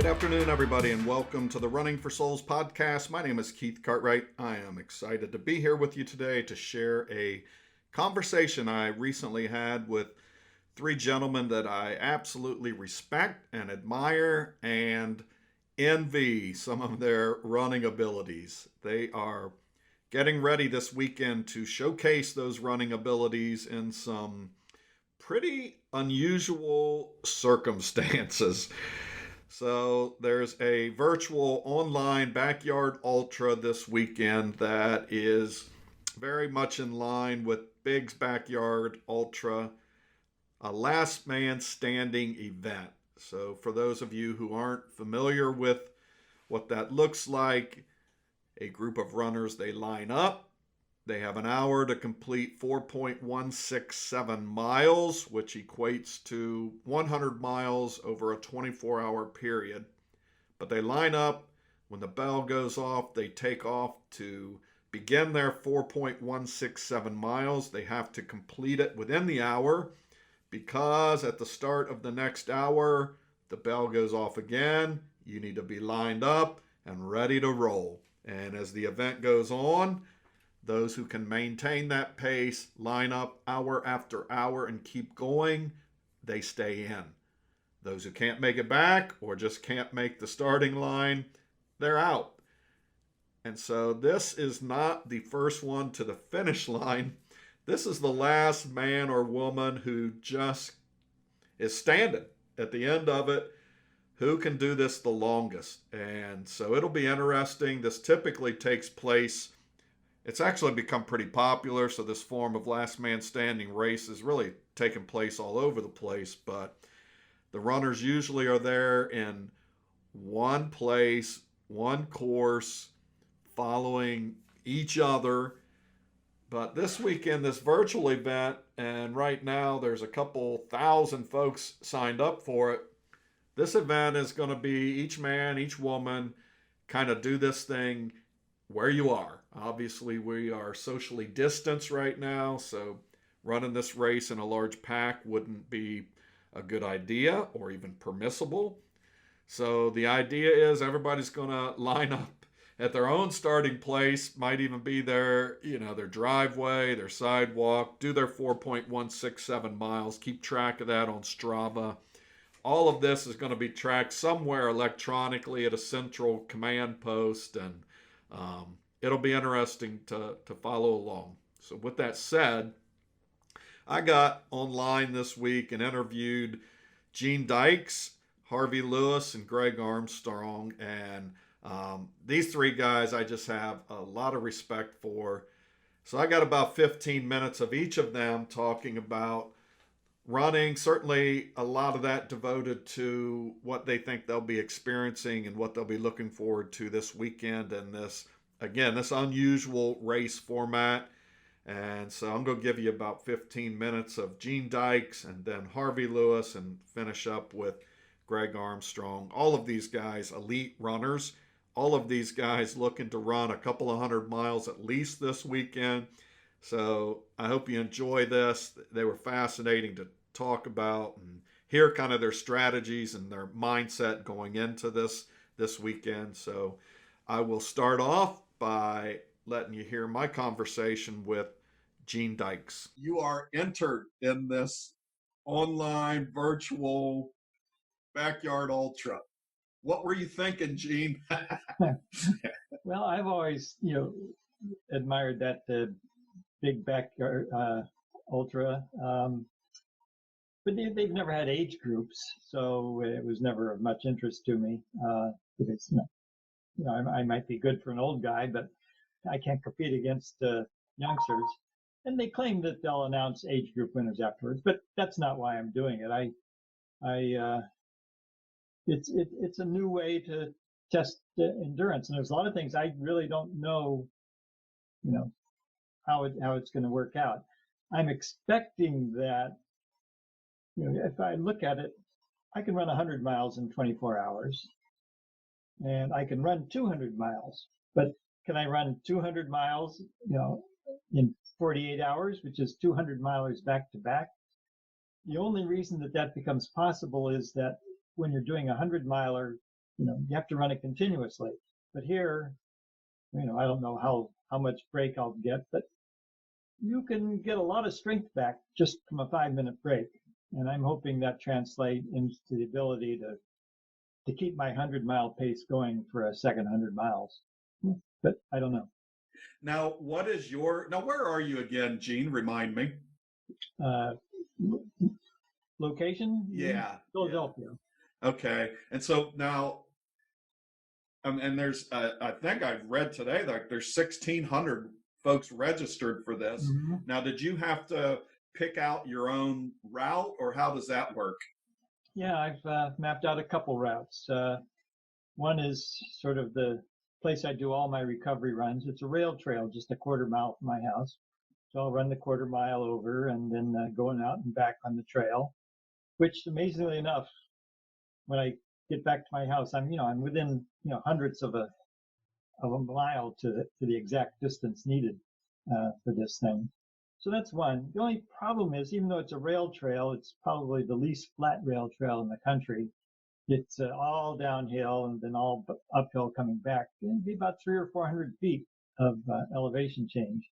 Good afternoon, everybody, and welcome to the Running for Souls podcast. My name is Keith Cartwright. I am excited to be here with you today to share a conversation I recently had with three gentlemen that I absolutely respect and admire and envy some of their running abilities. They are getting ready this weekend to showcase those running abilities in some pretty unusual circumstances. So there's a virtual online backyard ultra this weekend that is very much in line with Big's Backyard Ultra, a last man standing event. So for those of you who aren't familiar with what that looks like, a group of runners, they line up. They have an hour to complete 4.167 miles, which equates to 100 miles over a 24-hour period. But they line up. When the bell goes off, they take off to begin their 4.167 miles. They have to complete it within the hour because at the start of the next hour, the bell goes off again. You need to be lined up and ready to roll. And as the event goes on, those who can maintain that pace, line up hour after hour and keep going, they stay in. Those who can't make it back or just can't make the starting line, they're out. And so this is not the first one to the finish line. This is the last man or woman who just is standing at the end of it. Who can do this the longest? And so it'll be interesting. This typically takes place. It's actually become pretty popular, so this form of last man standing race is really taking place all over the place, but the runners usually are there in one place, one course, following each other. But this weekend, this virtual event, and right now there's a couple thousand folks signed up for it. This event is going to be each man, each woman kind of do this thing where you are. Obviously, we are socially distanced right now, so running this race in a large pack wouldn't be a good idea or even permissible. So the idea is everybody's going to line up at their own starting place, might even be their driveway, their sidewalk, do their 4.167 miles, keep track of that on Strava. All of this is going to be tracked somewhere electronically at a central command post, and it'll be interesting to follow along. So with that said, I got online this week and interviewed Gene Dykes, Harvey Lewis, and Greg Armstrong. And these three guys I just have a lot of respect for. So I got about 15 minutes of each of them talking about running, certainly a lot of that devoted to what they think they'll be experiencing and what they'll be looking forward to this weekend and this unusual race format. And so I'm going to give you about 15 minutes of Gene Dykes and then Harvey Lewis and finish up with Greg Armstrong. All of these guys, elite runners, all of these guys looking to run a couple of 100 miles at least this weekend. So I hope you enjoy this. They were fascinating to talk about and hear kind of their strategies and their mindset going into this weekend. So I will start off by letting you hear my conversation with Gene Dykes. You are entered in this online virtual backyard ultra. What were you thinking, Gene? Well, I've always, admired that big backyard ultra, but they've never had age groups, so it was never of much interest to me. It's I might be good for an old guy, but I can't compete against youngsters. And they claim that they'll announce age group winners afterwards, but that's not why I'm doing it. It's a new way to test endurance, and there's a lot of things I really don't know, how it's going to work out. I'm expecting that, if I look at it, I can run 100 miles in 24 hours, and I can run 200 miles. But can I run 200 miles, in 48 hours, which is 200 milers back to back? The only reason that becomes possible is that when you're doing a 100 miler you have to run it continuously. But here, I don't know how much break I'll get, but you can get a lot of strength back just from a 5-minute break. And I'm hoping that translates into the ability to keep my 100-mile pace going for a second 100 miles. But I don't know. Now, where are you again, Gene? Remind me. Location? Yeah. Philadelphia. Yeah. Okay. And so now, and there's, I think I've read today that there's 1,600 folks registered for this. Mm-hmm. Now, did you have to pick out your own route, or how does that work? Yeah, I've mapped out a couple routes. One is sort of the place I do all my recovery runs. It's a rail trail, just a 1/4 mile from my house. So I'll run the 1/4 mile over and then going out and back on the trail, which amazingly enough, when I get back to my house, I'm within, hundredths of a mile to the exact distance needed for this thing. So that's one. The only problem is, even though it's a rail trail, it's probably the least flat rail trail in the country. It's all downhill and then all uphill coming back. It'd be about 300 or 400 feet of elevation change.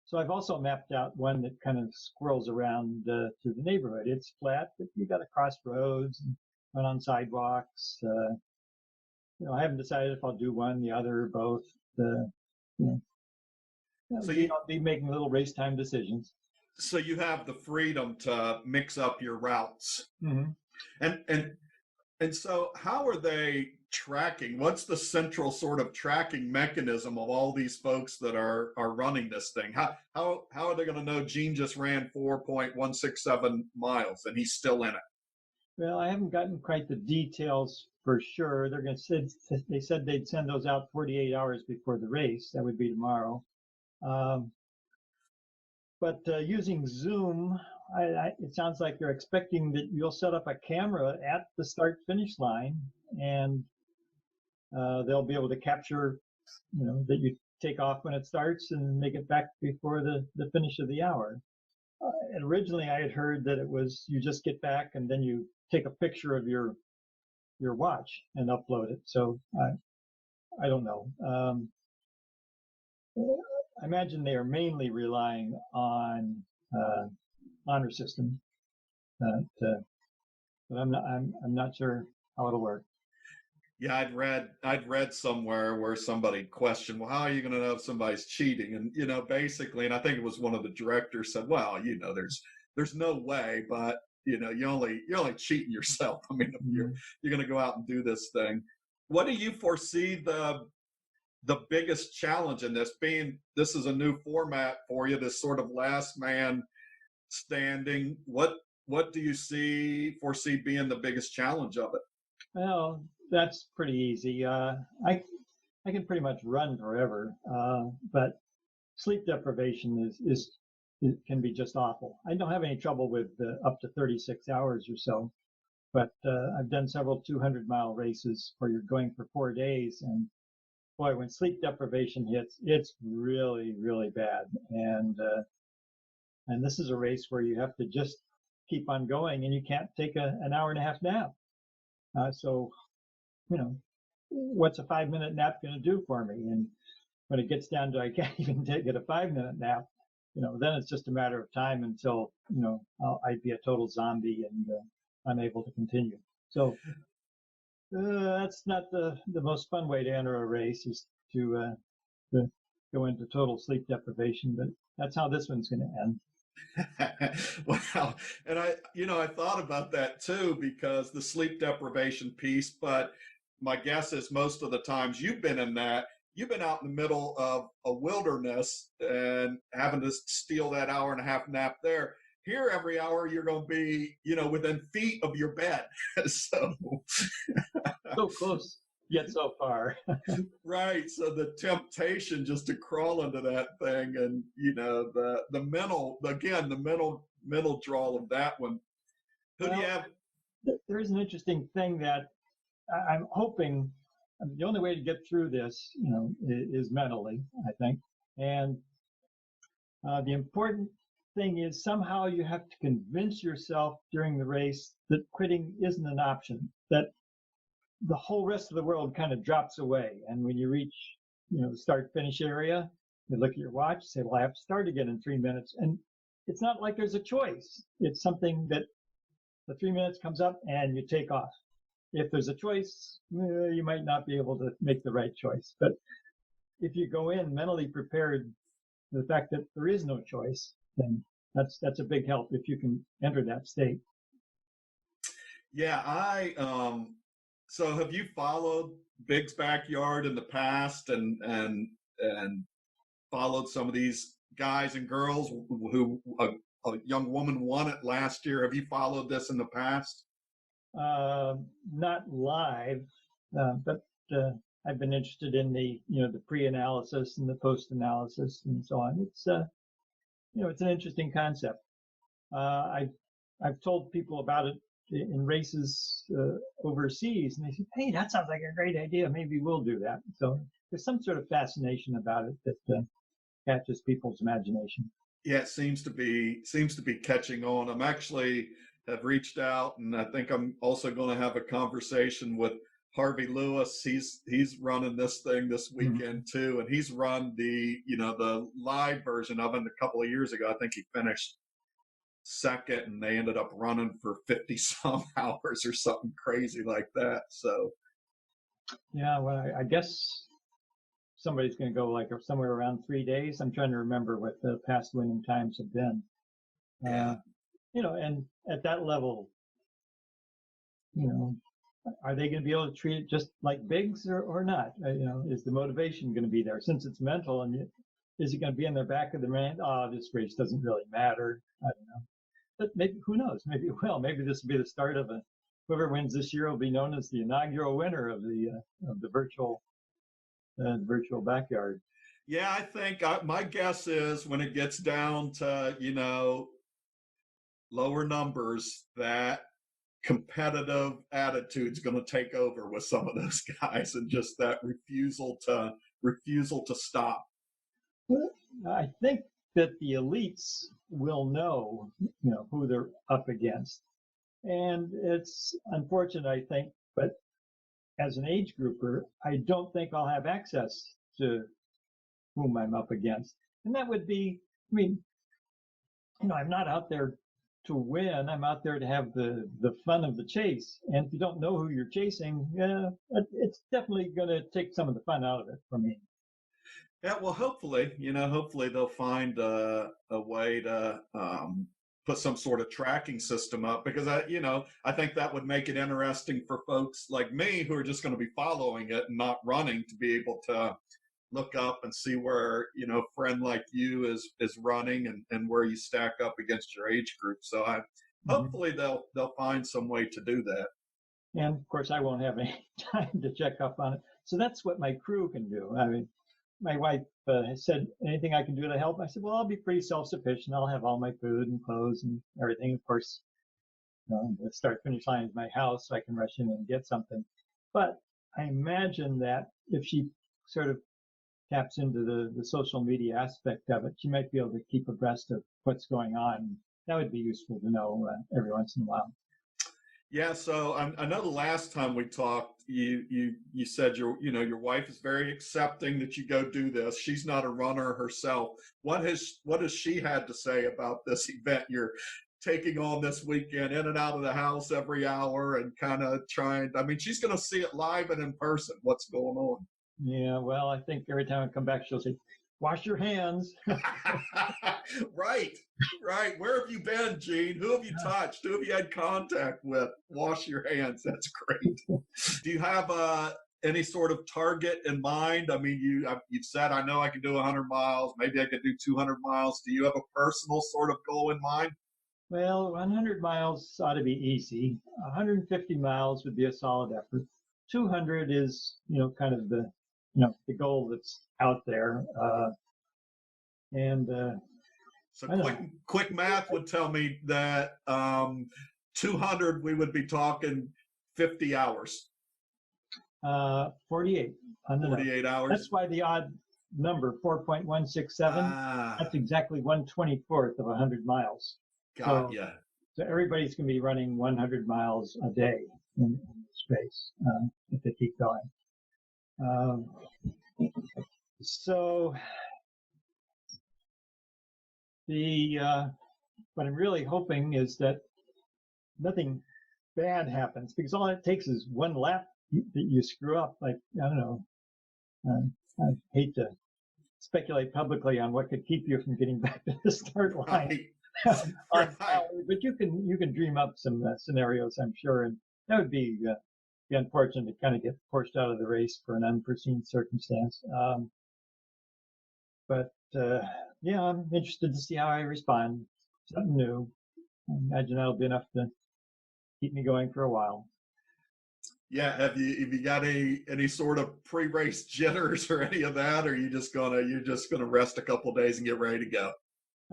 So I've also mapped out one that kind of squirrels around through the neighborhood. It's flat, but you got to cross roads and run on sidewalks. I haven't decided if I'll do one, the other, or both. So I'll be making little race time decisions. So you have the freedom to mix up your routes. Mm-hmm. And so how are they tracking? What's the central sort of tracking mechanism of all these folks that are running this thing? How are they going to know Gene just ran 4.167 miles and he's still in it? Well, I haven't gotten quite the details for sure. They said they'd send those out 48 hours before the race. That would be tomorrow. But using Zoom, it sounds like they're expecting that you'll set up a camera at the start-finish line, and they'll be able to capture, that you take off when it starts and make it back before the finish of the hour. And originally, I had heard that it was you just get back and then you take a picture of your watch and upload it. So I don't know. I imagine they are mainly relying on honor system, but I'm not sure how it'll work. Yeah, I'd read somewhere where somebody questioned, well, how are you going to know if somebody's cheating? And basically, and I think it was one of the directors said, well, there's no way, but you're only cheating yourself. I mean, you're going to go out and do this thing. What do you foresee the biggest challenge in this, being this is a new format for you, this sort of last man standing? What do you foresee being the biggest challenge of it? Well, that's pretty easy. I can pretty much run forever, but sleep deprivation can be just awful. I don't have any trouble with up to 36 hours or so, but I've done several 200-mile races where you're going for 4 days, and boy, when sleep deprivation hits, it's really, really bad. And this is a race where you have to just keep on going, and you can't take an hour-and-a-half nap. So, what's a 5-minute nap going to do for me? And when it gets down to I can't even get a 5-minute nap, then it's just a matter of time until, I'd be a total zombie and unable to continue. So that's not the most fun way to enter a race, is to go into total sleep deprivation, but that's how this one's going to end. Wow. And I thought about that too, because the sleep deprivation piece, but my guess is most of the times you've been in that, you've been out in the middle of a wilderness and having to steal that hour-and-a-half nap there. Here, every hour you're going to be, within feet of your bed. So close, yet so far. Right. So the temptation just to crawl into that thing, and the mental draw of that one. Who do you have? There's an interesting thing that I'm hoping. The only way to get through this, is mentally, I think. And the important thing is somehow you have to convince yourself during the race that quitting isn't an option. That the whole rest of the world kind of drops away. And when you reach, the start-finish area, you look at your watch, say, well, I have to start again in 3 minutes. And it's not like there's a choice. It's something that the 3 minutes comes up and you take off. If there's a choice, you might not be able to make the right choice. But if you go in mentally prepared for the fact that there is no choice, then that's a big help if you can enter that state. Yeah, so have you followed Big's Backyard in the past and followed some of these guys and girls who a young woman won it last year? Have you followed this in the past? Not live, but I've been interested in the pre-analysis and the post-analysis and so on. It's it's an interesting concept. I've told people about it in races overseas, and they say, "Hey, that sounds like a great idea. Maybe we'll do that." So there's some sort of fascination about it that catches people's imagination. Yeah, it seems to be catching on. I'm actually have reached out, and I think I'm also going to have a conversation with Harvey Lewis. He's running this thing this weekend too, and he's run the the live version of it a couple of years ago. I think he finished second, and they ended up running for 50 some hours or something crazy like that. So yeah, well, I guess somebody's going to go like somewhere around 3 days. I'm trying to remember what the past winning times have been. Yeah. And at that level, are they going to be able to treat it just like bigs or not? Is the motivation going to be there? Since it's mental, and is it going to be in the back of the mind? Oh, this race doesn't really matter. I don't know. But maybe, who knows? Maybe it will. Maybe this will be the start of whoever wins this year will be known as the inaugural winner of the virtual backyard. Yeah, I think my guess is when it gets down to lower numbers, that competitive attitude's going to take over with some of those guys, and just that refusal to stop. Well, I think that the elites will know, who they're up against, and it's unfortunate, I think, but as an age grouper, I don't think I'll have access to whom I'm up against, and that would be, I'm not out there to win. I'm out there to have the fun of the chase. And if you don't know who you're chasing, it's definitely going to take some of the fun out of it for me. Yeah, well, hopefully they'll find a way to put some sort of tracking system up, because I think that would make it interesting for folks like me who are just going to be following it and not running, to be able to look up and see where a friend like you is running and where you stack up against your age group. So hopefully they'll find some way to do that. And of course, I won't have any time to check up on it. So that's what my crew can do. My wife said, anything I can do to help? I said, well, I'll be pretty self-sufficient. I'll have all my food and clothes and everything. Of course, the start-finish line is my house, so I can rush in and get something. But I imagine that if she sort of taps into the social media aspect of it, she might be able to keep abreast of what's going on. That would be useful to know every once in a while. Yeah, so I know the last time we talked, you said your wife is very accepting that you go do this. She's not a runner herself. What has she had to say about this event you're taking on this weekend, in and out of the house every hour, and kind of trying? She's going to see it live and in person. What's going on? Yeah, well, I think every time I come back, she'll say, wash your hands. Right. Where have you been, Gene? Who have you touched? Who have you had contact with? Wash your hands. That's great. Do you have any sort of target in mind? You've said, I know I can do 100 miles. Maybe I could do 200 miles. Do you have a personal sort of goal in mind? Well, 100 miles ought to be easy. 150 miles would be a solid effort. 200 is, kind of the goal that's out there. So quick math would tell me that 200, we would be talking 50 hours. 48. 48 hours. That's why the odd number, 4.167, that's exactly 1/24 of 100 miles. Got ya. So everybody's going to be running 100 miles a day. in this race if they keep going. So what I'm really hoping is that nothing bad happens, because all it takes is one lap that you screw up. Like, I don't know, I hate to speculate publicly on what could keep you from getting back to the start line. Right. But you can dream up some scenarios, I'm sure, and that would be unfortunate to kind of get forced out of the race for an unforeseen circumstance. But yeah, I'm interested to see how I respond. Something new. I imagine that'll be enough to keep me going for a while. Yeah, have you got any sort of pre-race jitters or any of that, or you're just gonna rest a couple of days and get ready to go?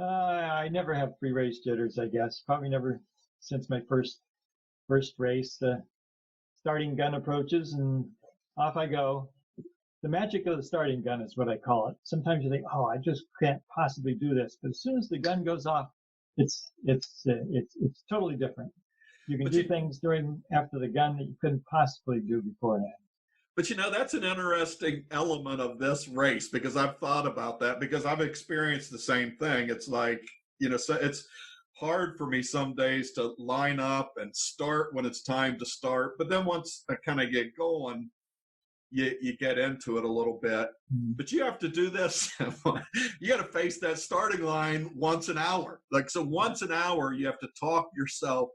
I never have pre-race jitters, I guess. Probably never since my first race. The starting gun approaches and off I go. The magic of the starting gun is what I call it. Sometimes you think, oh, I just can't possibly do this, but as soon as the gun goes off, it's totally different. You can do things after the gun that you couldn't possibly do beforehand. But that's an interesting element of this race, because I've thought about that, because I've experienced the same thing. It's like, so it's hard for me some days to line up and start when it's time to start. But then once I kind of get going, you get into it a little bit. But you have to do this. You got to face that starting line once an hour. Like, so once an hour, you have to talk yourself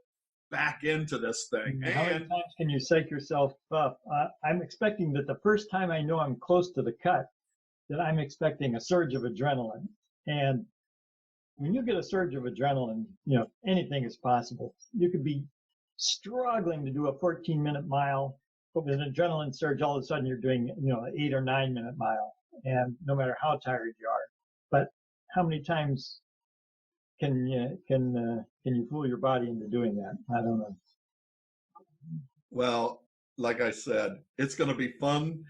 back into this thing. How many times can you psych yourself up? I'm expecting that the first time I know I'm close to the cut, that I'm expecting a surge of adrenaline. And when you get a surge of adrenaline, anything is possible. You could be struggling to do a 14-minute mile, but with an adrenaline surge, all of a sudden you're doing, an 8 or 9-minute mile, and no matter how tired you are. But how many times can you fool your body into doing that? I don't know. Well, like I said, it's going to be fun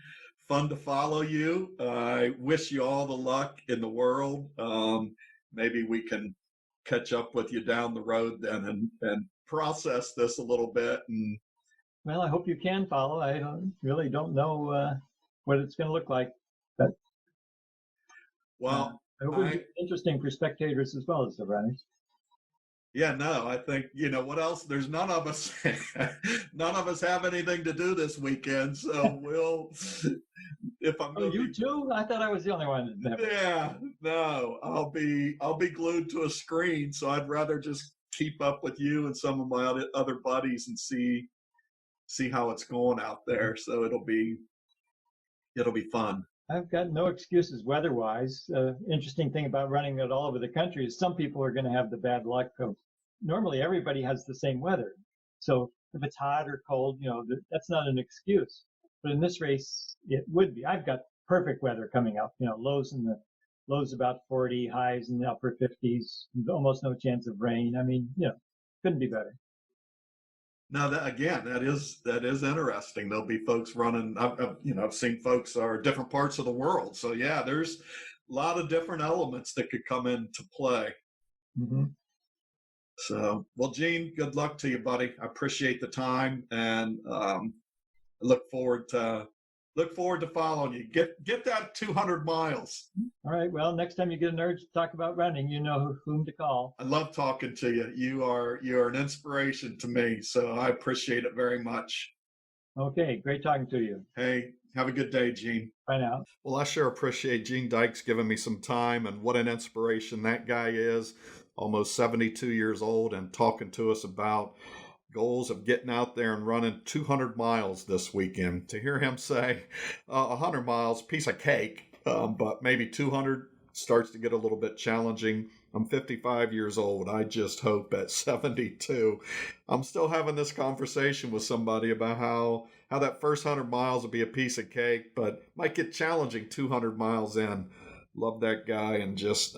to follow you. I wish you all the luck in the world. Maybe we can catch up with you down the road then and process this a little bit. And well, I hope you can follow. I really don't know what it's going to look like, but well, I hope it'll be interesting for spectators as well as the runners. Yeah, no, I think, what else? There's none of us have anything to do this weekend. So if I'm going you too? I thought I was the only one. Yeah, no, I'll be glued to a screen. So I'd rather just keep up with you and some of my other buddies and see how it's going out there. So it'll be fun. I've got no excuses weather-wise. Interesting thing about running it all over the country is some people are going to have the bad luck of, normally everybody has the same weather. So if it's hot or cold, that's not an excuse. But in this race, it would be. I've got perfect weather coming up. Lows about 40, highs in the upper 50s, almost no chance of rain. I mean, couldn't be better. Now that is interesting. There'll be folks running. I've seen folks are different parts of the world. So yeah, there's a lot of different elements that could come into play. Mm-hmm. So, well, Gene, good luck to you, buddy. I appreciate the time, and look forward to following you. Get that 200 miles. All right. Well, next time you get an urge to talk about running, you know whom to call. I love talking to you. You are an inspiration to me, so I appreciate it very much. Okay. Great talking to you. Hey, have a good day, Gene. Bye now. Well, I sure appreciate Gene Dykes giving me some time, and what an inspiration that guy is. Almost 72 years old and talking to us about goals of getting out there and running 200 miles this weekend. To hear him say 100 miles, piece of cake, but maybe 200 starts to get a little bit challenging. I'm 55 years old. I just hope at 72, I'm still having this conversation with somebody about how that first 100 miles will be a piece of cake, but might get challenging 200 miles in. Love that guy, and just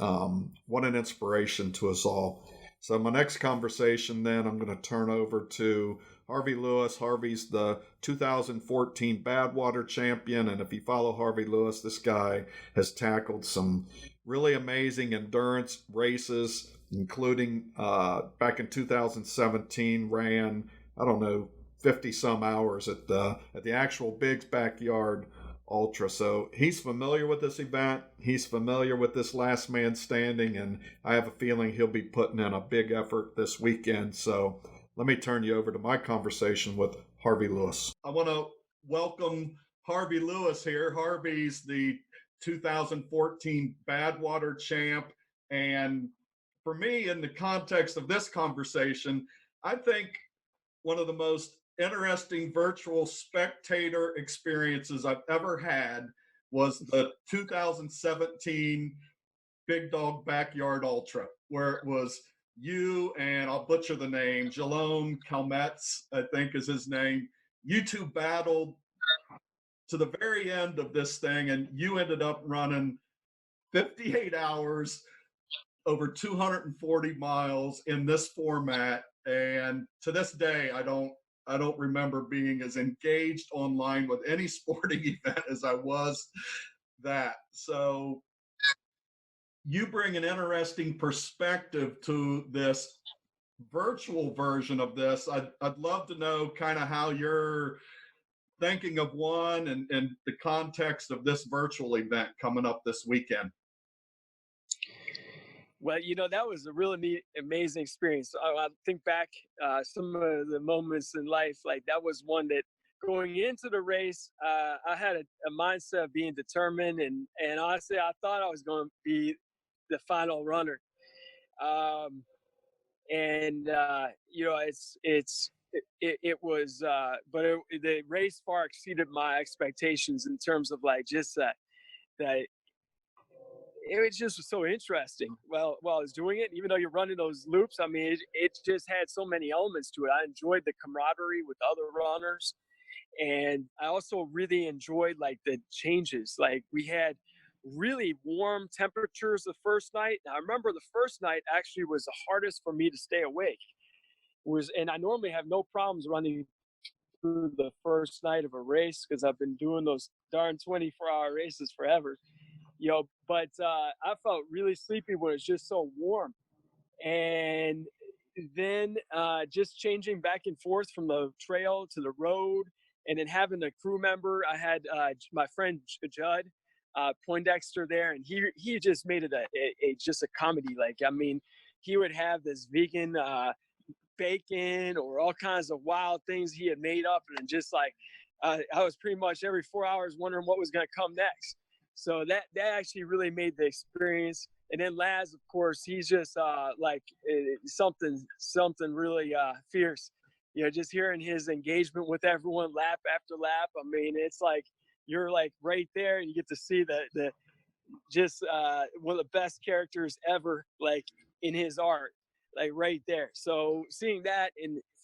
what an inspiration to us all. So my next conversation then, I'm going to turn over to Harvey Lewis. Harvey's the 2014 Badwater champion, and if you follow Harvey Lewis, this guy has tackled some really amazing endurance races, including back in 2017 ran, 50 some hours at the actual Biggs Backyard Ultra. So he's familiar with this event. He's familiar with this last man standing, and I have a feeling he'll be putting in a big effort this weekend. So let me turn you over to my conversation with Harvey Lewis. I want to welcome Harvey Lewis here. Harvey's the 2014 Badwater champ. And for me, in the context of this conversation, I think one of the most interesting virtual spectator experiences I've ever had was the 2017 Big Dog Backyard Ultra, where it was you and, I'll butcher the name, Jalome Kalmetz, I think is his name. You two battled to the very end of this thing, and you ended up running 58 hours over 240 miles in this format. And to this day, I don't remember being as engaged online with any sporting event as I was that. So you bring an interesting perspective to this virtual version of this. I'd love to know kind of how you're thinking of one and the context of this virtual event coming up this weekend. Well, that was a really neat, amazing experience. I think back some of the moments in life, like that was one that going into the race, I had a mindset of being determined. And honestly, I thought I was going to be the final runner. The race far exceeded my expectations in terms of like just that it was just so interesting while I was doing it. Even though you're running those loops, I mean, it just had so many elements to it. I enjoyed the camaraderie with other runners, and I also really enjoyed like the changes. Like we had really warm temperatures the first night. Now, I remember the first night actually was the hardest for me to stay awake. And I normally have no problems running through the first night of a race because I've been doing those darn 24-hour races forever. But I felt really sleepy when it's just so warm. And then just changing back and forth from the trail to the road, and then having a crew member. I had my friend Judd Poindexter there, and he just made it just a comedy. Like, I mean, he would have this vegan bacon or all kinds of wild things he had made up, and just like I was pretty much every 4 hours wondering what was going to come next. So that actually really made the experience. And then Laz, of course, he's just something really fierce. Just hearing his engagement with everyone lap after lap. I mean, it's like you're like right there, and you get to see the one of the best characters ever, like in his art, like right there. So seeing that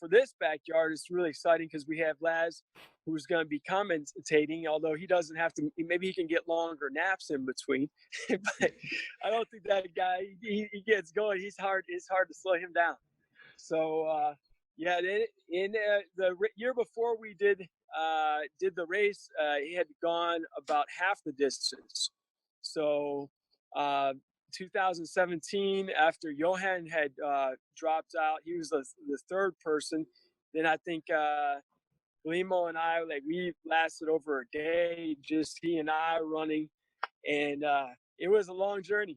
for this backyard is really exciting because we have Laz, who's going to be commentating, although he doesn't have to. Maybe he can get longer naps in between. But I don't think that guy, he gets going. It's hard to slow him down. So in the year before we did the race, he had gone about half the distance. So 2017, after Johan had dropped out, he was the third person. Then I think Limo and I, like, we lasted over a day, just he and I running, and it was a long journey.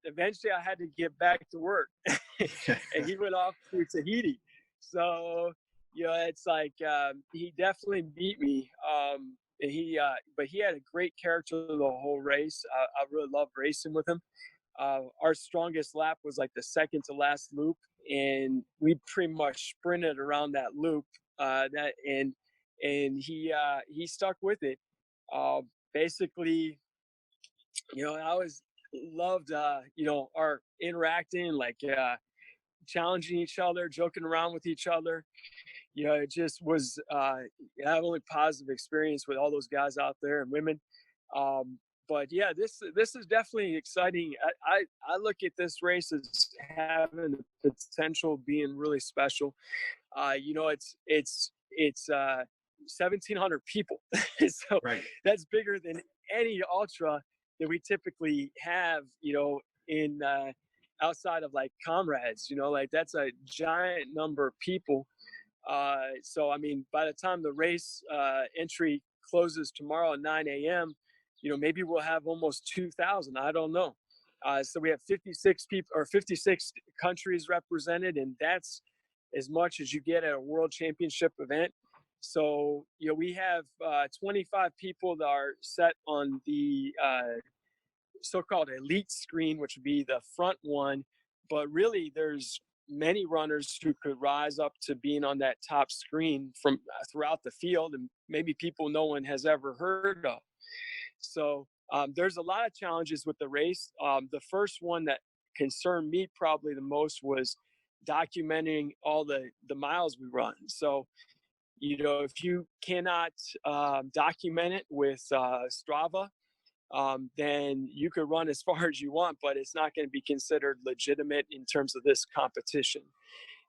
Eventually, I had to get back to work, and he went off to Tahiti. So, it's like he definitely beat me. But he had a great character the whole race. I really loved racing with him. Our strongest lap was like the second to last loop, and we pretty much sprinted around that loop. And he stuck with it. Basically, I always loved our interacting, like challenging each other, joking around with each other. It just was I have only positive experience with all those guys out there and women. But yeah, this is definitely exciting. I look at this race as having the potential of being really special. It's 1,700 people, so Right. That's bigger than any ultra that we typically have. In outside of like comrades, like that's a giant number of people. So, I mean, by the time the race entry closes tomorrow at 9 a.m., maybe we'll have almost 2,000. I don't know. So we have 56 people or 56 countries represented, and that's as much as you get at a world championship event. So, we have 25 people that are set on the so-called elite screen, which would be the front one. But really, there's many runners who could rise up to being on that top screen from throughout the field, and maybe people no one has ever heard of. So there's a lot of challenges with the race. The first one that concerned me probably the most was documenting all the miles we run. So, if you cannot document it with Strava, then you could run as far as you want, but it's not going to be considered legitimate in terms of this competition.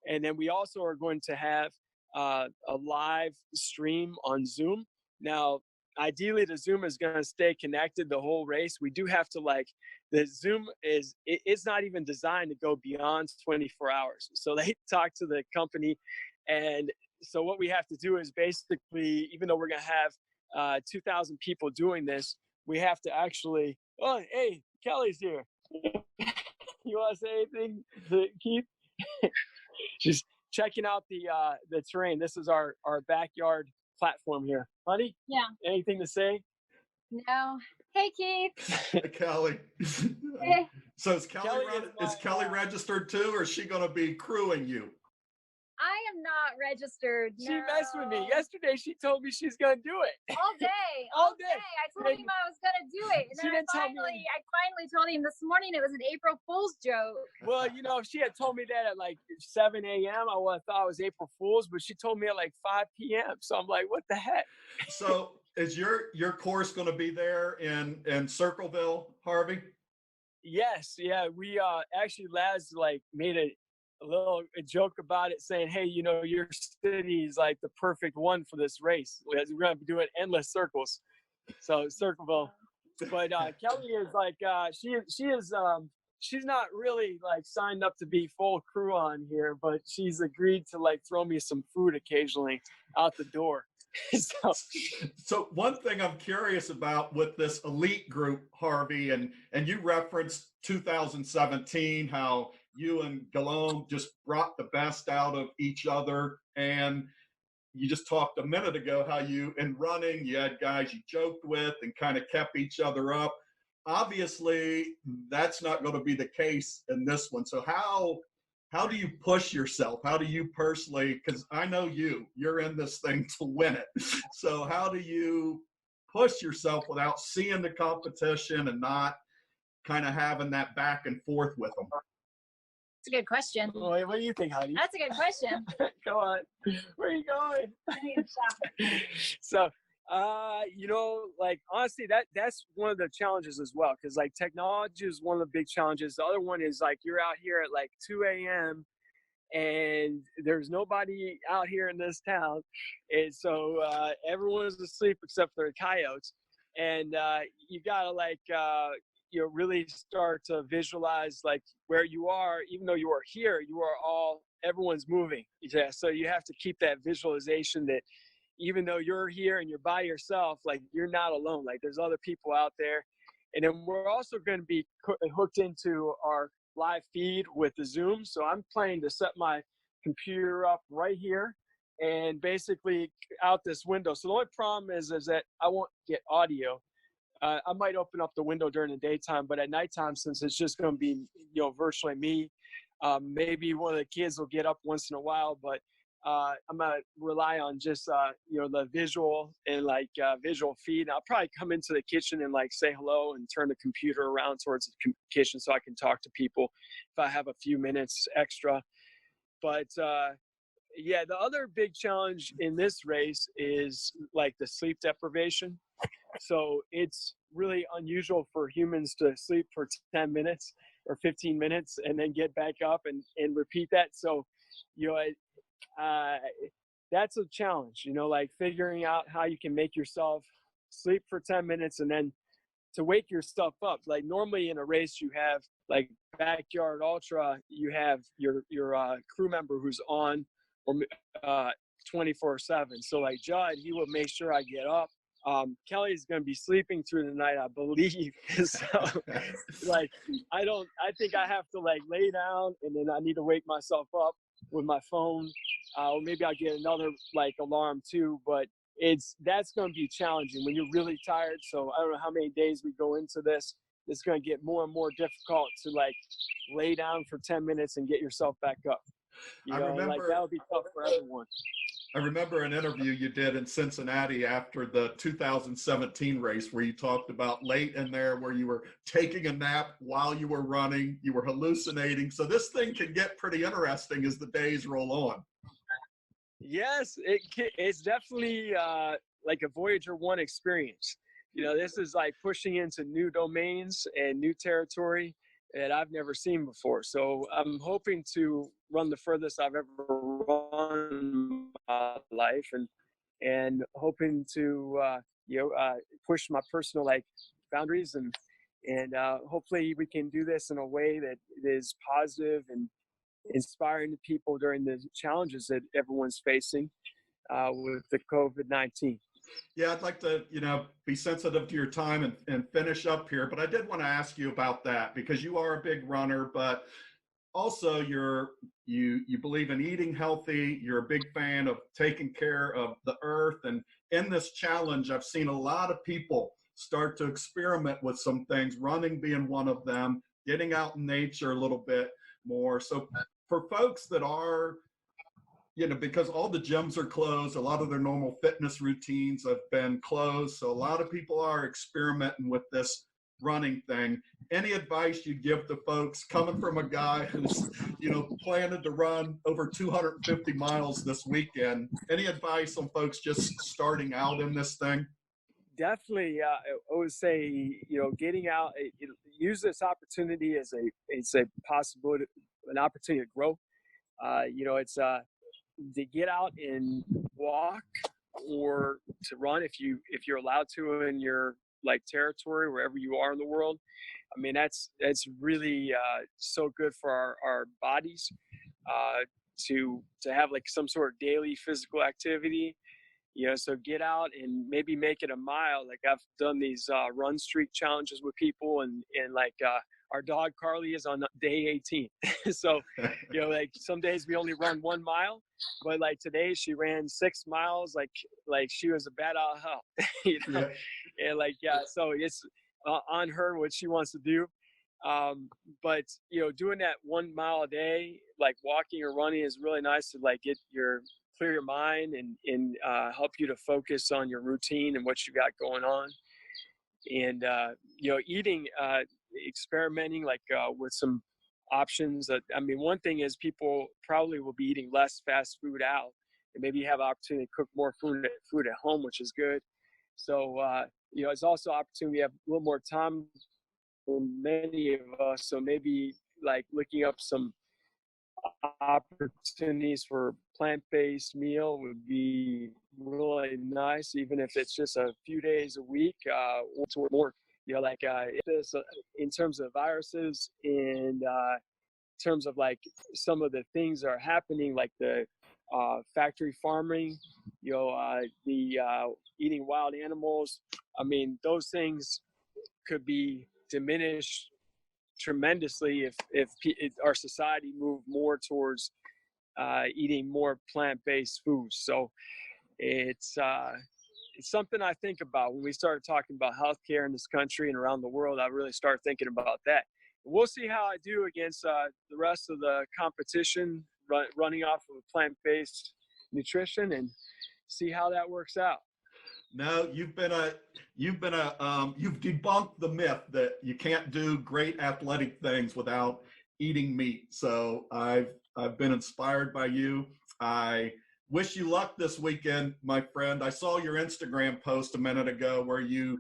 And then we also are going to have a live stream on Zoom. Now, ideally, the Zoom is going to stay connected the whole race. We do have to the Zoom it's not even designed to go beyond 24 hours. So they talk to the company. And so what we have to do is basically, even though we're going to have 2,000 people doing this, we have to actually, oh, hey, Kelly's here. You want to say anything to Keith? She's checking out the terrain. This is our backyard platform here. Honey? Yeah. Anything to say? No. Hey, Keith. Hey, Kelly. Hey. So is Kelly registered too, or is she going to be crewing you? I am not registered. She messed with me. Yesterday, she told me she's going to do it. All day. All day. I told him I was going to do it. And She then didn't tell me. I finally told him this morning it was an April Fool's joke. Well, if she had told me that at like 7 a.m., I would have thought it was April Fool's, but she told me at like 5 p.m. So I'm like, what the heck? So is your course going to be there in Circleville, Harvey? Yes. Yeah. We actually, Laz made a joke about it, saying, hey, your city is like the perfect one for this race. We're going to be doing endless circles. So Circleville. But Kelly is she's not really signed up to be full crew on here, but she's agreed to throw me some food occasionally out the door. So one thing I'm curious about with this elite group, Harvey, and you referenced 2017, how you and Guillaume just brought the best out of each other. And you just talked a minute ago how you, in running, you had guys you joked with and kind of kept each other up. Obviously, that's not going to be the case in this one. So how do you push yourself? How do you personally, because I know you're in this thing to win it. So how do you push yourself without seeing the competition and not kind of having that back and forth with them? That's a good question. What do you think, honey? That's a good question. Go on. Where are you going? I need to shop. So, honestly, that's one of the challenges as well. Cause technology is one of the big challenges. The other one is you're out here at 2 a.m. and there's nobody out here in this town. And so, everyone is asleep except for the coyotes. And, you gotta really start to visualize where you are. Even though you are here, everyone's moving. Yeah. So you have to keep that visualization that even though you're here and you're by yourself, you're not alone. There's other people out there. And then we're also going to be hooked into our live feed with the Zoom. So I'm planning to set my computer up right here and basically out this window. So the only problem is that I won't get audio. I might open up the window during the daytime, but at nighttime, since it's just going to be, virtually me, maybe one of the kids will get up once in a while, but I'm going to rely on just, the visual and visual feed. I'll probably come into the kitchen and say hello and turn the computer around towards the kitchen so I can talk to people if I have a few minutes extra. But the other big challenge in this race is the sleep deprivation. So it's really unusual for humans to sleep for 10 minutes or 15 minutes and then get back up and repeat that. So, that's a challenge, figuring out how you can make yourself sleep for 10 minutes and then to wake yourself up. Normally in a race, you have Backyard Ultra, you have your crew member who's on or 24/7. So like Judd, he will make sure I get up. Kelly's going to be sleeping through the night, I believe. So like, I think I have to like lay down, and then I need to wake myself up with my phone. Or maybe I'll get another like alarm too, but that's going to be challenging when you're really tired. So I don't know how many days we go into this. It's going to get more and more difficult to like lay down for 10 minutes and get yourself back up. You know, like that'll be tough for everyone. I remember an interview you did in Cincinnati after the 2017 race where you talked about late in there where you were taking a nap while you were running, you were hallucinating. So this thing can get pretty interesting as the days roll on. Yes, it's definitely like a Voyager 1 experience. You know, this is like pushing into new domains and new territory that I've never seen before. So I'm hoping to run the furthest I've ever run in my life, and hoping to push my personal like boundaries, and hopefully we can do this in a way that is positive and inspiring to people during the challenges that everyone's facing with the COVID-19. Yeah, I'd like to, be sensitive to your time and finish up here, but I did want to ask you about that because you are a big runner, but also you believe in eating healthy. You're a big fan of taking care of the earth. And in this challenge, I've seen a lot of people start to experiment with some things, running being one of them, getting out in nature a little bit more. So for folks that are, because all the gyms are closed, a lot of their normal fitness routines have been closed. So a lot of people are experimenting with this running thing. Any advice you'd give to folks coming from a guy who's, planning to run over 250 miles this weekend? Any advice on folks just starting out in this thing? Definitely, I would say, getting out, use this opportunity as a possibility, an opportunity to grow. It's to get out and walk or to run if you're allowed to in your like territory, wherever you are in the world. I mean, that's really so good for our bodies to have like some sort of daily physical activity. So get out and maybe make it a mile. Like I've done these run streak challenges with people, and like our dog Carly is on day 18. So, like some days we only run 1 mile, but like today she ran 6 miles, like she was a bat out of hell, Yeah. And like, so it's on her what she wants to do. But doing that 1 mile a day, like walking or running, is really nice to like clear your mind and help you to focus on your routine and what you got going on. And eating, experimenting like with some options. One thing is people probably will be eating less fast food out, and maybe you have an opportunity to cook more food at home, which is good. So it's also an opportunity. We have a little more time for many of us, so maybe like looking up some opportunities for plant-based meal would be really nice, even if it's just a few days a week or more. In terms of viruses and in terms of like some of the things that are happening, like the factory farming, the eating wild animals. I mean, those things could be diminished tremendously if our society moved more towards eating more plant-based foods. So it's something I think about when we start talking about healthcare in this country and around the world. I really start thinking about that. We'll see how I do against the rest of the competition, running off of plant-based nutrition, and see how that works out. No, you've debunked the myth that you can't do great athletic things without eating meat. So I've been inspired by you. I wish you luck this weekend, my friend. I saw your Instagram post a minute ago where you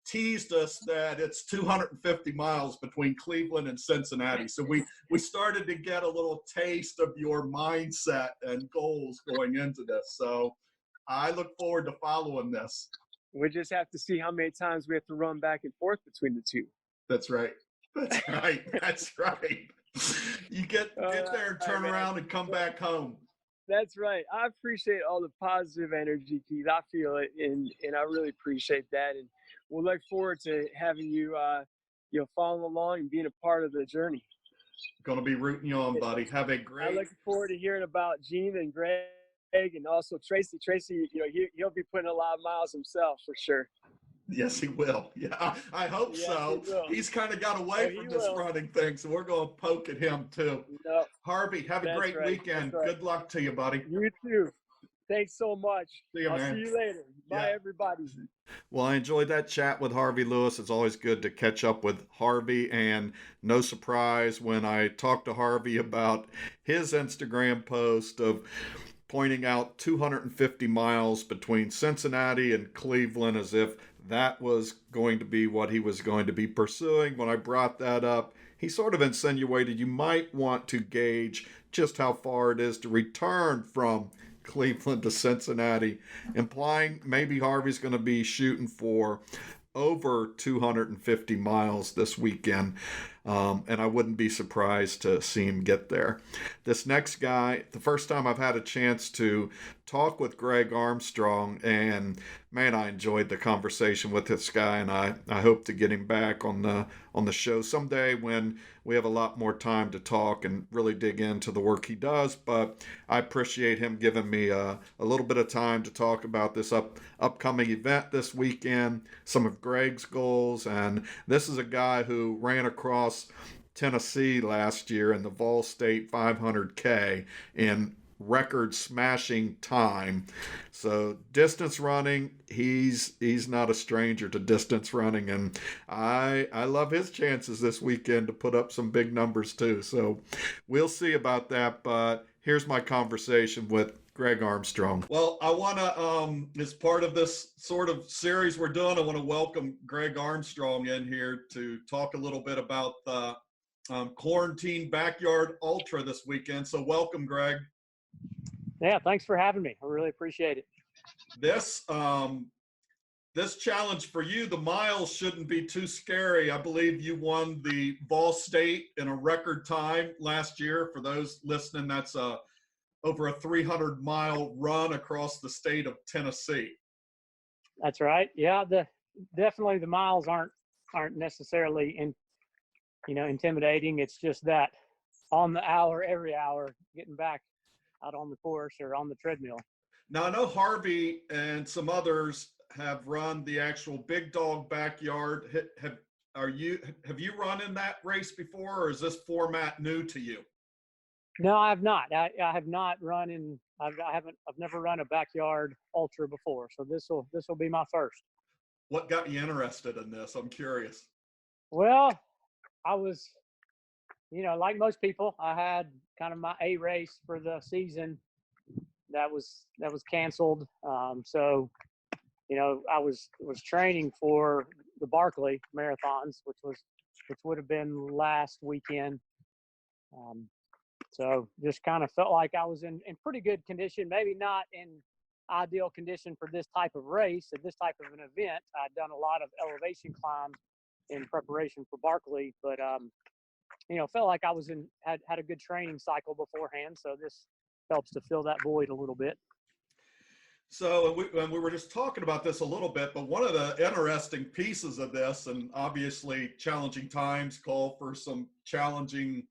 teased us that it's 250 miles between Cleveland and Cincinnati. So we started to get a little taste of your mindset and goals going into this. So I look forward to following this. We just have to see how many times we have to run back and forth between the two. That's right. That's right. That's right. You get there and turn around and come back home. That's right. I appreciate all the positive energy, Keith. I feel it, and I really appreciate that. And we'll look forward to having you, following along and being a part of the journey. Going to be rooting you on, buddy. Have a I great. look forward to hearing about Gene and Greg, and also Tracy. Tracy, he'll be putting a lot of miles himself for sure. Yes, he will. Yeah, I hope Yes, so. he will. He's kind of got away from this running thing, so we're going to poke at him too. No, Harvey, have a that's great right, weekend. that's right. Good luck to you, buddy. You too. Thanks so much. See you, I'll man. see you later. Bye, Yeah. everybody. Well, I enjoyed that chat with Harvey Lewis. It's always good to catch up with Harvey, and no surprise when I talked to Harvey about his Instagram post of pointing out 250 miles between Cincinnati and Cleveland as if that was going to be what he was going to be pursuing. When I brought that up, he sort of insinuated you might want to gauge just how far it is to return from Cleveland to Cincinnati, implying maybe Harvey's going to be shooting for over 250 miles this weekend. And I wouldn't be surprised to see him get there. This next guy, the first time I've had a chance to talk with Greg Armstrong, and man, I enjoyed the conversation with this guy, and I hope to get him back on the show someday when we have a lot more time to talk and really dig into the work he does. But I appreciate him giving me a little bit of time to talk about this upcoming event this weekend, some of Greg's goals, and this is a guy who ran across Tennessee last year in the Vol State 500K in record smashing time. So distance running, he's not a stranger to distance running, and I love his chances this weekend to put up some big numbers too. So we'll see about that, but here's my conversation with Greg Armstrong. Well, I want to, as part of this sort of series we're doing, I want to welcome Greg Armstrong in here to talk a little bit about the Quaranting Backyard Ultra this weekend. So welcome, Greg. Yeah, thanks for having me. I really appreciate it. This challenge for you, the miles shouldn't be too scary. I believe you won the Vol State in a record time last year. For those listening, that's over a 300-mile run across the state of Tennessee. That's right. Yeah, definitely the miles aren't necessarily intimidating. It's just that on the hour, every hour, getting back out on the course or on the treadmill. Now, I know Harvey and some others have run the actual Big Dog Backyard. Have you run in that race before, or is this format new to you? No, I have not. I have not run in. I've never run a backyard ultra before, so this will be my first. What got you interested in this? I'm curious. Well, I was, like most people, I had kind of my A race for the season that was canceled. So, I was training for the Barkley marathons, which would have been last weekend. So just kind of felt like I was in pretty good condition, maybe not in ideal condition for this type of race, at this type of an event. I'd done a lot of elevation climbs in preparation for Barkley, but felt like I was had a good training cycle beforehand. So this helps to fill that void a little bit. So we were just talking about this a little bit, but one of the interesting pieces of this, and obviously challenging times call for some challenging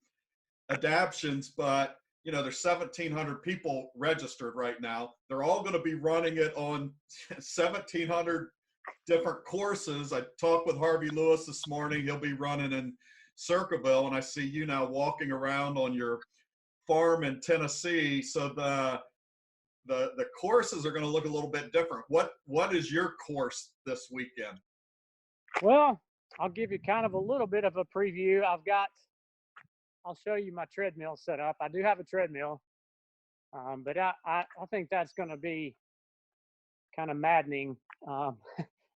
adaptions, but there's 1,700 people registered right now. They're all going to be running it on 1,700 different courses. I talked with Harvey Lewis this morning. He'll be running in Circleville, and I see you now walking around on your farm in Tennessee. So the courses are going to look a little bit different. What is your course this weekend? Well, I'll give you kind of a little bit of a preview. I'll show you my treadmill set up. I do have a treadmill, but I think that's going to be kind of maddening,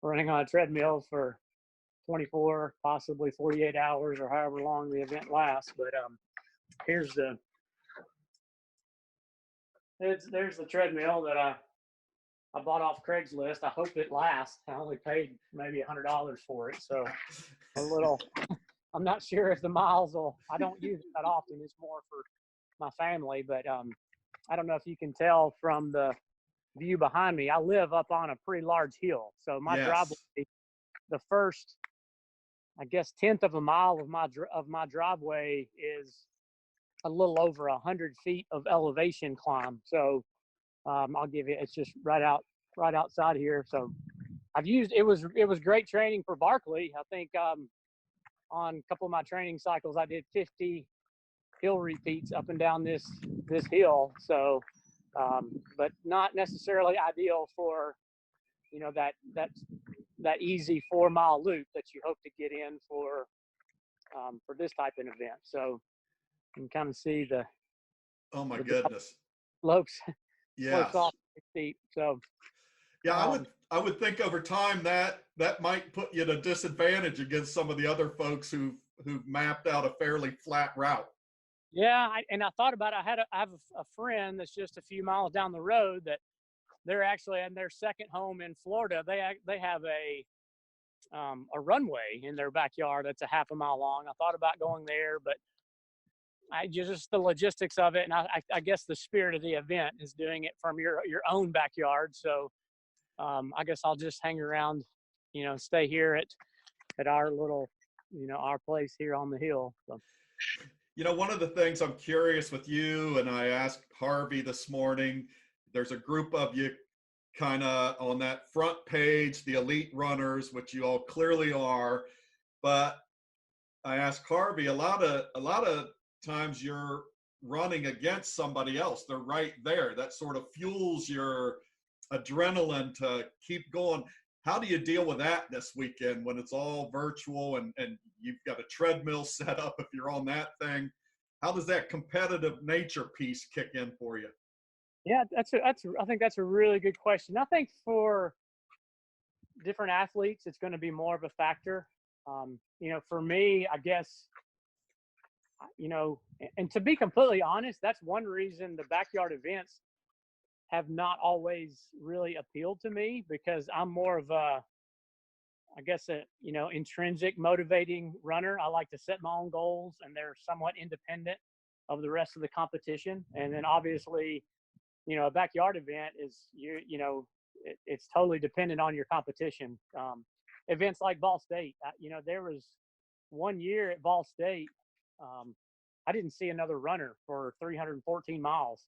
running on a treadmill for 24, possibly 48 hours or however long the event lasts. But there's the treadmill that I bought off Craigslist. I hope it lasts. I only paid maybe $100 for it, so I'm not sure if the miles I don't use it that often. It's more for my family, but I don't know if you can tell from the view behind me. I live up on a pretty large hill, so my driveway, Yes. the first, I guess, tenth of a mile of my driveway is a little over 100 feet of elevation climb. So I'll give you, it's just right outside here. So I've used, it was great training for Barkley. I think on a couple of my training cycles, I did 50 hill repeats up and down this hill. So, but not necessarily ideal for, you know, that easy 4 mile loop that you hope to get in for this type of event. So you can kind of see Oh my the goodness. slopes Yes. off steep. So Yeah, I would think over time that might put you at a disadvantage against some of the other folks who've mapped out a fairly flat route. yeah, and I thought about it. I have a friend that's just a few miles down the road that they're actually in their second home in Florida. They have a runway in their backyard that's a half a mile long. I thought about going there, but I just the logistics of it, and I guess the spirit of the event is doing it from your own backyard. So I guess I'll just hang around, you know, stay here at our little, you know, our place here on the hill. So. You know, one of the things I'm curious with you, and I asked Harvey this morning, there's a group of you kind of on that front page, the elite runners, which you all clearly are. But I asked Harvey, a lot of times you're running against somebody else. They're right there. That sort of fuels your adrenaline to keep going. How do you deal with that this weekend when it's all virtual and you've got a treadmill set up if you're on that thing? How does that competitive nature piece kick in for you? Yeah, I think that's a really good question. I think for different athletes, it's going to be more of a factor. You know, for me, I guess, you know, and to be completely honest, that's one reason the backyard events have not always really appealed to me, because I'm more of a, I guess, you know, intrinsic motivating runner. I like to set my own goals, and they're somewhat independent of the rest of the competition. And then obviously, you know, a backyard event is you know, it's totally dependent on your competition. Events like Ball State, you know, there was one year at Ball State, I didn't see another runner for 314 miles.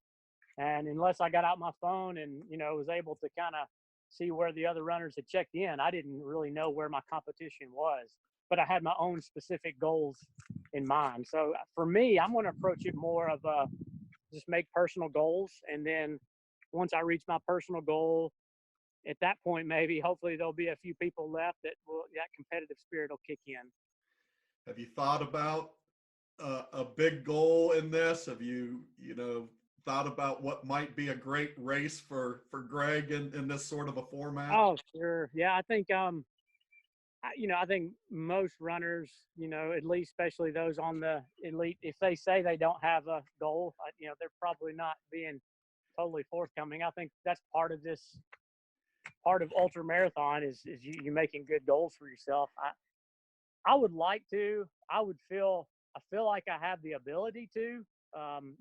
And unless I got out my phone and, you know, was able to kind of see where the other runners had checked in, I didn't really know where my competition was. But I had my own specific goals in mind. So for me, I'm going to approach it more of a just make personal goals. And then once I reach my personal goal, at that point, maybe hopefully there'll be a few people left that competitive spirit will kick in. Have you thought about a big goal in this? Have you know, thought about what might be a great race for Greg in this sort of a format? Oh, sure. Yeah, I think you know, I think most runners, you know, at least especially those on the elite, if they say they don't have a goal, you know, they're probably not being totally forthcoming. I think that's part of ultra marathon is you making good goals for yourself. I would like to. I feel like I have the ability to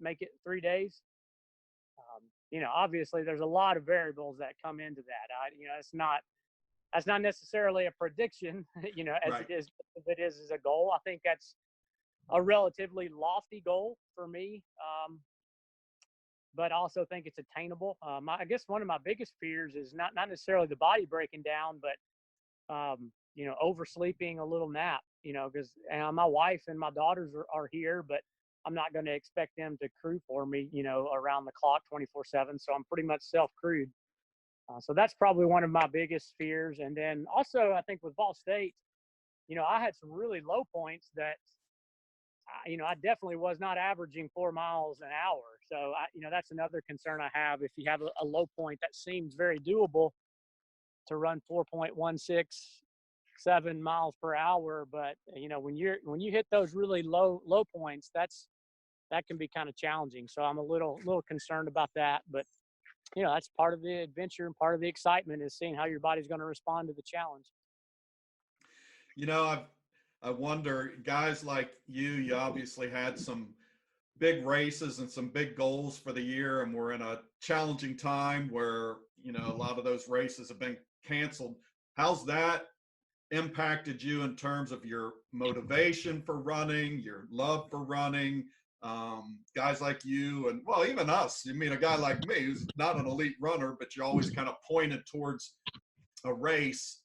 make it 3 days. You know, obviously there's a lot of variables that come into that. You know, that's not necessarily a prediction, you know, as Right. it is, if it is as a goal. I think that's a relatively lofty goal for me, but I also think it's attainable. I guess one of my biggest fears is not necessarily the body breaking down, but you know, oversleeping a little nap. You know, because my wife and my daughters are here, but I'm not going to expect them to crew for me, you know, around the clock 24/7. So I'm pretty much self-crewed. So that's probably one of my biggest fears. And then also, I think with Ball State, you know, I had some really low points that, you know, I definitely was not averaging 4 miles an hour. So, you know, that's another concern I have. If you have a low point that seems very doable to run 4.167 miles per hour, but you know, when you hit those really low points, that can be kind of challenging. So I'm a little concerned about that. But you know, that's part of the adventure and part of the excitement is seeing how your body's going to respond to the challenge. You know, I wonder, guys like you obviously had some big races and some big goals for the year, and we're in a challenging time where, a lot of those races have been canceled. How's that impacted you in terms of your motivation for running, your love for running? Guys like you, and well, even us, a guy like me who's not an elite runner, but you're always kind of pointed towards a race.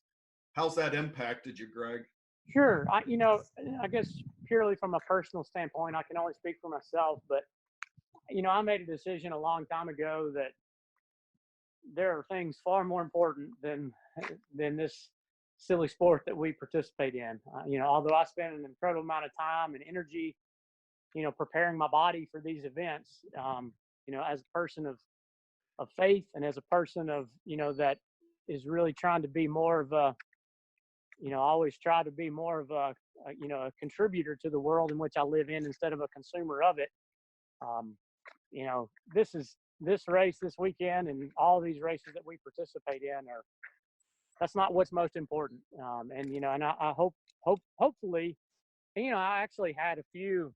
How's that impacted you, Greg? Sure. I guess purely from a personal standpoint, I can only speak for myself, but I made a decision a long time ago that there are things far more important than this silly sport that we participate in. Although I spend an incredible amount of time and energy, preparing my body for these events, as a person of faith and as a person of, that is really trying to be more of a, always try to be more of a contributor to the world in which I live in instead of a consumer of it. This race this weekend and all these races that we participate in that's not what's most important. And I hopefully, I actually had a few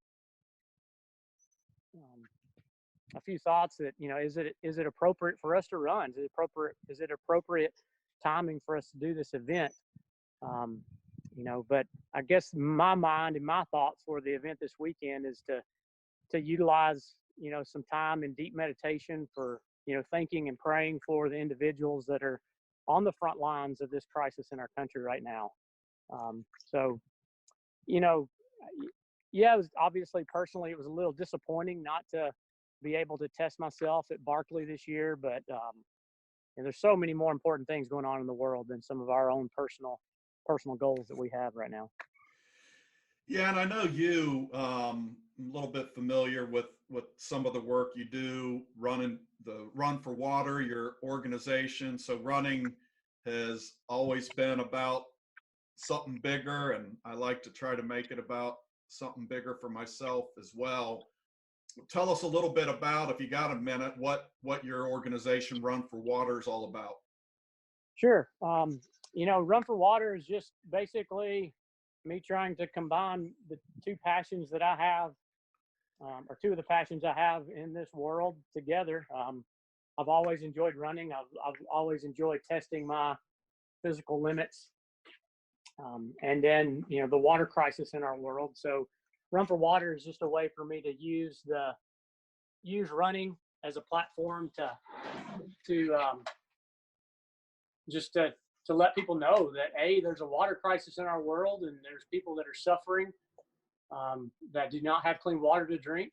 thoughts that, is it appropriate for us to run? Is it appropriate timing for us to do this event? But I guess my mind and my thoughts for the event this weekend is to utilize, some time in deep meditation for, thinking and praying for the individuals that are on the front lines of this crisis in our country right now. Yeah, it was obviously personally, it was a little disappointing not to be able to test myself at Barkley this year, but and there's so many more important things going on in the world than some of our own personal goals that we have right now. Yeah, and I know you, a little bit familiar with some of the work you do running the Run for Water, your organization. So running has always been about something bigger, and I like to try to make it about something bigger for myself as well. Tell us a little bit about, if you got a minute, what your organization Run for Water is all about. Sure. Run for Water is just basically me trying to combine the two passions that I have, or two of the passions I have in this world together. I've always enjoyed running. I've always enjoyed testing my physical limits. And then, the water crisis in our world. So Run for Water is just a way for me to use running as a platform to let people know that there's a water crisis in our world, and there's people that are suffering, that do not have clean water to drink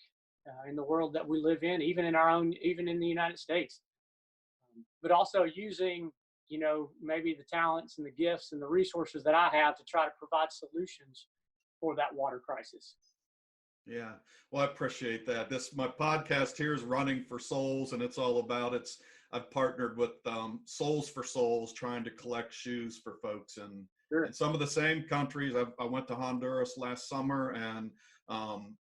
in the world that we live in, even in the United States. But also using, maybe the talents and the gifts and the resources that I have to try to provide solutions for that water crisis. Yeah, well, I appreciate that. My podcast here is Running for Souls, and it's all about I've partnered with Souls for Souls, trying to collect shoes for folks in some of the same countries. I went to Honduras last summer, and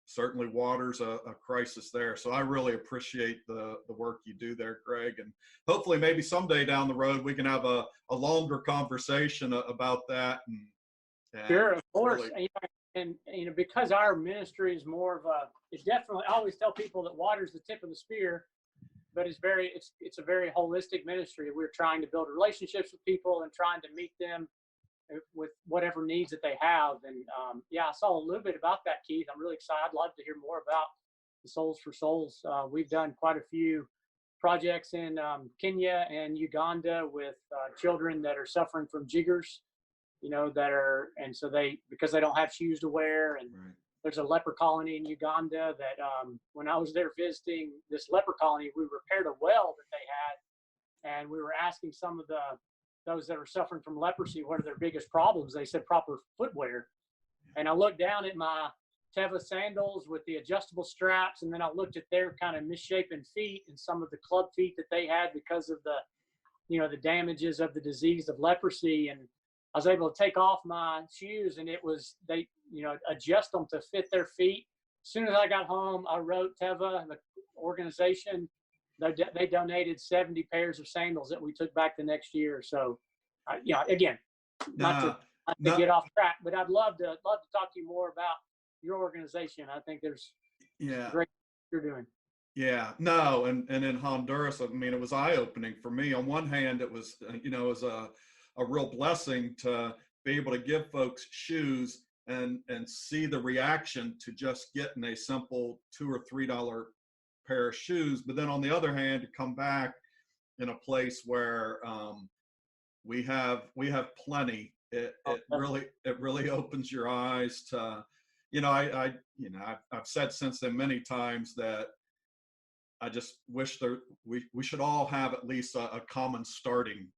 certainly water's a crisis there. So I really appreciate the work you do there, Greg. And hopefully maybe someday down the road we can have a longer conversation about that. And sure, of course. Really, and because our ministry is more of it's definitely, I always tell people that water is the tip of the spear, but it's a very holistic ministry. We're trying to build relationships with people and trying to meet them with whatever needs that they have. And I saw a little bit about that, Keith. I'm really excited. I'd love to hear more about the Souls for Souls. We've done quite a few projects in Kenya and Uganda with children that are suffering from jiggers, because they don't have shoes to wear. And right. There's a leper colony in Uganda that when I was there visiting this leper colony, we repaired a well that they had, and we were asking some of those that are suffering from leprosy, what are their biggest problems? They said proper footwear. And I looked down at my Teva sandals with the adjustable straps, and then I looked at their kind of misshapen feet and some of the club feet that they had because of the damages of the disease of leprosy. And I was able to take off my shoes, and they adjust them to fit their feet. As soon as I got home, I wrote Teva, the organization. They donated 70 pairs of sandals that we took back the next year. So, again, not to get off track, but I'd love to talk to you more about your organization. I think there's Yeah. Great you're doing. Yeah, no, and in Honduras, I mean, it was eye-opening for me. On one hand, it was, it was a real blessing to be able to give folks shoes and see the reaction to just getting a simple $2 or $3 pair of shoes. But then on the other hand, to come back in a place where we have plenty, it really opens your eyes to, I've said since then many times that I just wish we should all have at least a common starting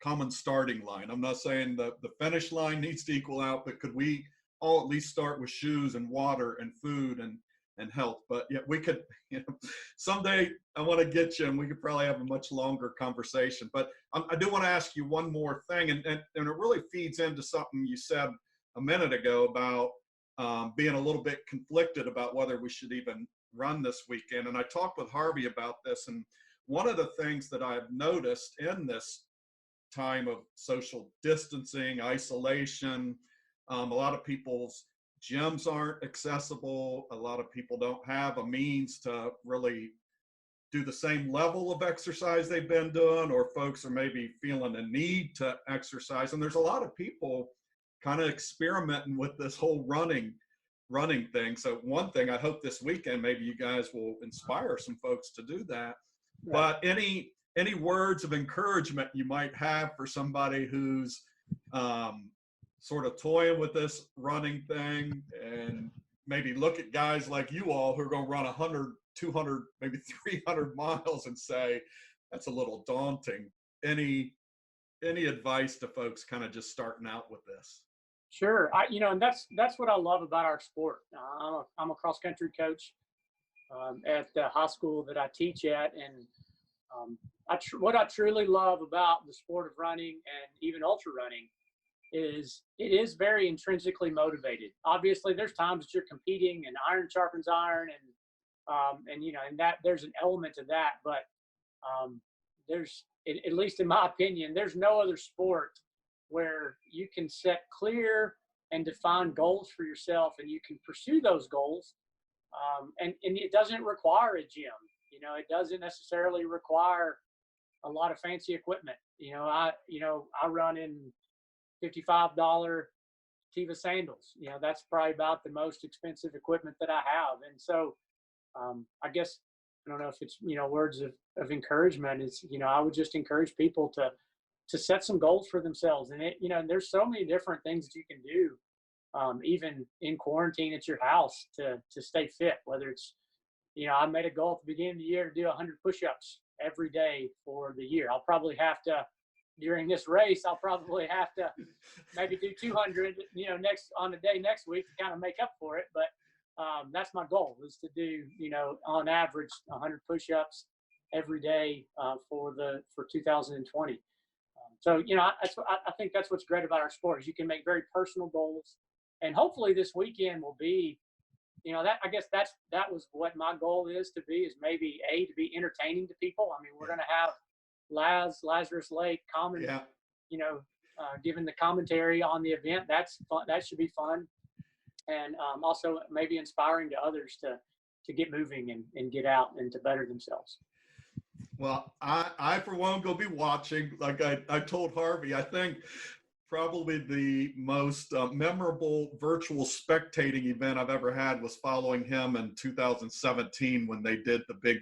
line. I'm not saying the finish line needs to equal out, but could we all at least start with shoes and water and food and health? But yeah, we could, someday I want to get you and we could probably have a much longer conversation. But I do want to ask you one more thing, and it really feeds into something you said a minute ago about being a little bit conflicted about whether we should even run this weekend. And I talked with Harvey about this, and one of the things that I've noticed in this time of social distancing, isolation, a lot of people's gyms aren't accessible. A lot of people don't have a means to really do the same level of exercise they've been doing, or folks are maybe feeling a need to exercise. And there's a lot of people kind of experimenting with this whole running thing. So one thing, I hope this weekend maybe you guys will inspire some folks to do that. But any words of encouragement you might have for somebody who's sort of toying with this running thing, and maybe look at guys like you all who are going to run 100, 200, maybe 300 miles and say that's a little daunting. Any advice to folks kind of just starting out with this? Sure. And that's what I love about our sport. I'm a cross country coach at the high school that I teach at, and what I truly love about the sport of running and even ultra running is it is very intrinsically motivated. Obviously, there's times that you're competing, and iron sharpens iron, and that there's an element to that. But there's, at least in my opinion, there's no other sport where you can set clear and define goals for yourself, and you can pursue those goals. And it doesn't require a gym. It doesn't necessarily require a lot of fancy equipment. I run in $55 Tiva sandals. That's probably about the most expensive equipment that I have. And so I guess, I don't know if it's, words of encouragement is, I would just encourage people to set some goals for themselves. And there's so many different things that you can do, even in quarantine at your house to stay fit, whether it's, I made a goal at the beginning of the year to do 100 push-ups every day for the year. I'll probably have to, during this race, maybe do 200, on a day next week to kind of make up for it. But that's my goal, is to do, on average 100 push-ups every day for 2020. So, I think that's what's great about our sport, is you can make very personal goals. And hopefully this weekend will be, that was what my goal is to be, is maybe to be entertaining to people. I mean, we're going to have Lazarus Lake giving the commentary on the event. That's fun. That should be fun. And also maybe inspiring to others to get moving and get out and to better themselves. Well, I for one will be watching. Like I told Harvey, I think probably the most memorable virtual spectating event I've ever had was following him in 2017 when they did the big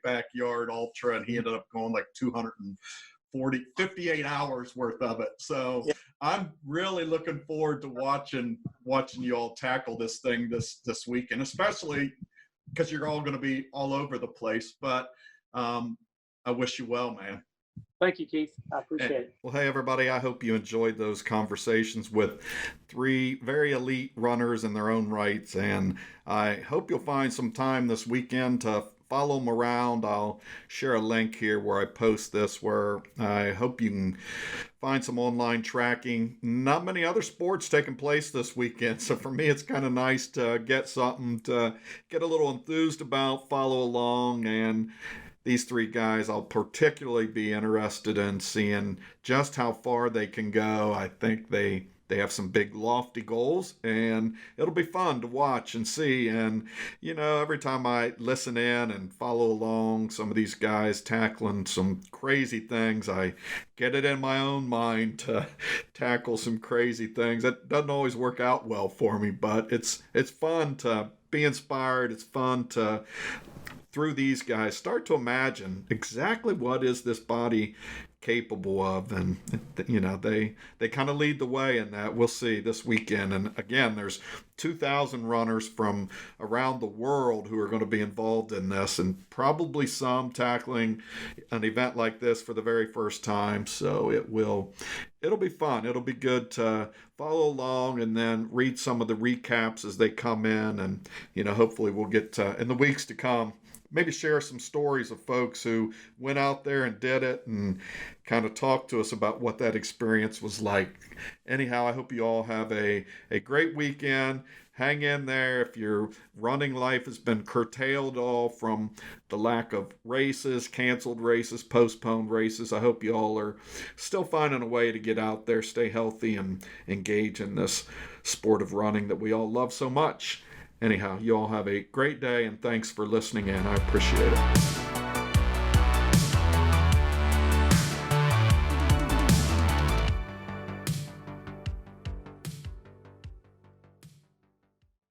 backyard ultra, and he ended up going like 58 hours worth of it. So yeah. I'm really looking forward to watching you all tackle this thing this weekend, especially because you're all going to be all over the place. But I wish you well, man. Thank you, Keith. I appreciate it. Well, hey, everybody. I hope you enjoyed those conversations with three very elite runners in their own rights. And I hope you'll find some time this weekend to follow them around. I'll share a link here where I post this, where I hope you can find some online tracking. Not many other sports taking place this weekend. So for me, it's kind of nice to get something to get a little enthused about, follow along. And these three guys, I'll particularly be interested in seeing just how far they can go. I think they they have some big lofty goals, and it'll be fun to watch and see. And, every time I listen in and follow along some of these guys tackling some crazy things, I get it in my own mind to tackle some crazy things. That doesn't always work out well for me, but it's fun to be inspired. It's fun to, through these guys, start to imagine exactly what is this body capable of, and they kind of lead the way in that. We'll see this weekend. And again, there's 2,000 runners from around the world who are going to be involved in this, and probably some tackling an event like this for the very first time. So it'll be fun. It'll be good to follow along and then read some of the recaps as they come in, and hopefully we'll get to, in the weeks to come, maybe share some stories of folks who went out there and did it, and kind of talk to us about what that experience was like. Anyhow, I hope you all have a great weekend. Hang in there. If your running life has been curtailed all from the lack of races, canceled races, postponed races, I hope you all are still finding a way to get out there, stay healthy, and engage in this sport of running that we all love so much. Anyhow, you all have a great day, and thanks for listening in. I appreciate it.